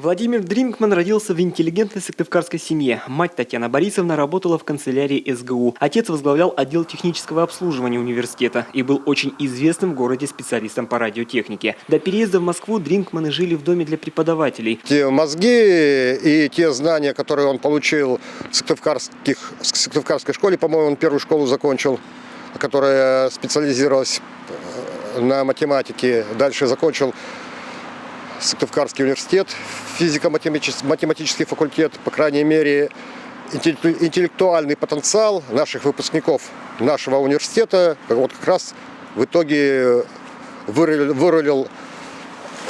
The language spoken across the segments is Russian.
Владимир Дринкман родился в интеллигентной сыктывкарской семье. Мать Татьяна Борисовна работала в канцелярии СГУ. Отец возглавлял отдел технического обслуживания университета и был очень известным в городе специалистом по радиотехнике. До переезда в Москву Дринкманы жили в доме для преподавателей. Те мозги и те знания, которые он получил в сыктывкарской школе, по-моему, он первую школу закончил, которая специализировалась на математике. Дальше закончил Сыктывкарский университет, физико-математический факультет. По крайней мере, интеллектуальный потенциал наших выпускников нашего университета вот как раз в итоге вырулил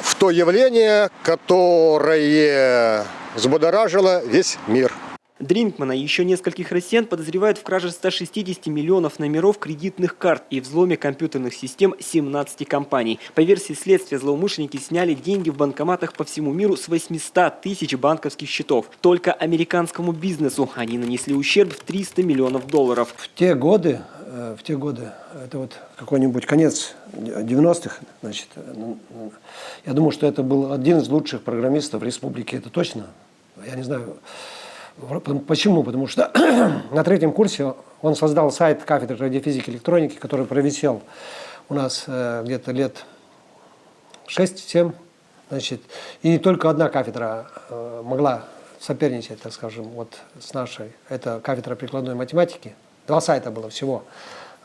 в то явление, которое взбудоражило весь мир. Дринкмана и еще нескольких россиян подозревают в краже 160 миллионов номеров кредитных карт и взломе компьютерных систем 17 компаний. По версии следствия, злоумышленники сняли деньги в банкоматах по всему миру с 800 тысяч банковских счетов. Только американскому бизнесу они нанесли ущерб в 300 миллионов долларов. В те годы, это вот какой-нибудь конец 90-х, значит, я думаю, что это был один из лучших программистов республики, это точно. Я не знаю. Почему? Потому что на третьем курсе он создал сайт кафедры радиофизики и электроники, который провисел у нас где-то лет 6-7. Значит, и только одна кафедра могла соперничать, так скажем, вот с нашей. Это кафедра прикладной математики. 2 сайта было всего,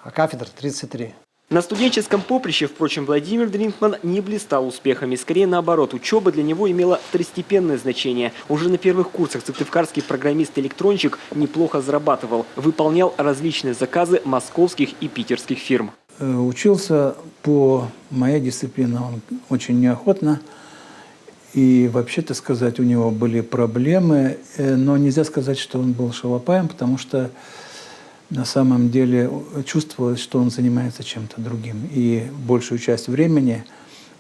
а кафедр 33. На студенческом поприще, впрочем, Владимир Дринкман не блистал успехами. Скорее наоборот, учеба для него имела второстепенное значение. Уже на первых курсах сыктывкарский программист-электронщик неплохо зарабатывал. Выполнял различные заказы московских и питерских фирм. Учился по моей дисциплине он очень неохотно. И вообще-то сказать, у него были проблемы. Но нельзя сказать, что он был шалопаем, потому что на самом деле чувствовалось, что он занимается чем-то другим. И большую часть времени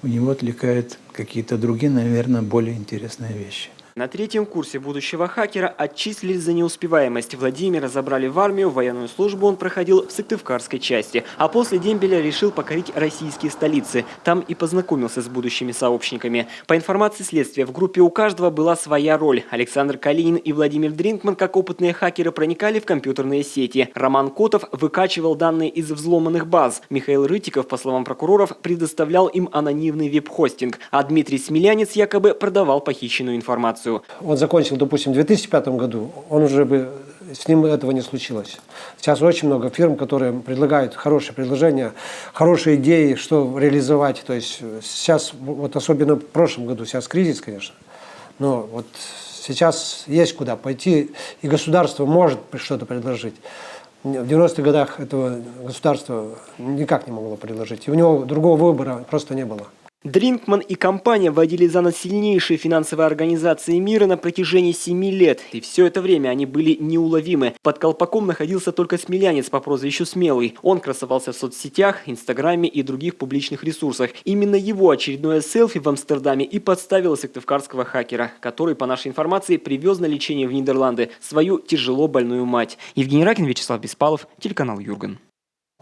у него отвлекают какие-то другие, наверное, более интересные вещи. На третьем курсе будущего хакера отчислили за неуспеваемость. Владимира забрали в армию, военную службу он проходил в сыктывкарской части. А после дембеля решил покорить российские столицы. Там и познакомился с будущими сообщниками. По информации следствия, в группе у каждого была своя роль. Александр Калинин и Владимир Дринкман, как опытные хакеры, проникали в компьютерные сети. Роман Котов выкачивал данные из взломанных баз. Михаил Рытиков, по словам прокуроров, предоставлял им анонимный веб-хостинг. А Дмитрий Смелянец якобы продавал похищенную информацию. Он закончил, допустим, в 2005 году, с ним этого не случилось. Сейчас очень много фирм, которые предлагают хорошие предложения, хорошие идеи, что реализовать. То есть сейчас, вот особенно в прошлом году, сейчас кризис, конечно, но вот сейчас есть куда пойти, и государство может что-то предложить. В 90-х годах этого государство никак не могло предложить, и у него другого выбора просто не было. Дринкман и компания водили за нос сильнейшие финансовые организации мира на протяжении 7 лет. И все это время они были неуловимы. Под колпаком находился только Смелянец по прозвищу Смелый. Он красовался в соцсетях, Инстаграме и других публичных ресурсах. Именно его очередное селфи в Амстердаме и подставило сыктывкарского хакера, который, по нашей информации, привез на лечение в Нидерланды свою тяжело больную мать. Евгений Ракин, Вячеслав Беспалов, телеканал Юрган.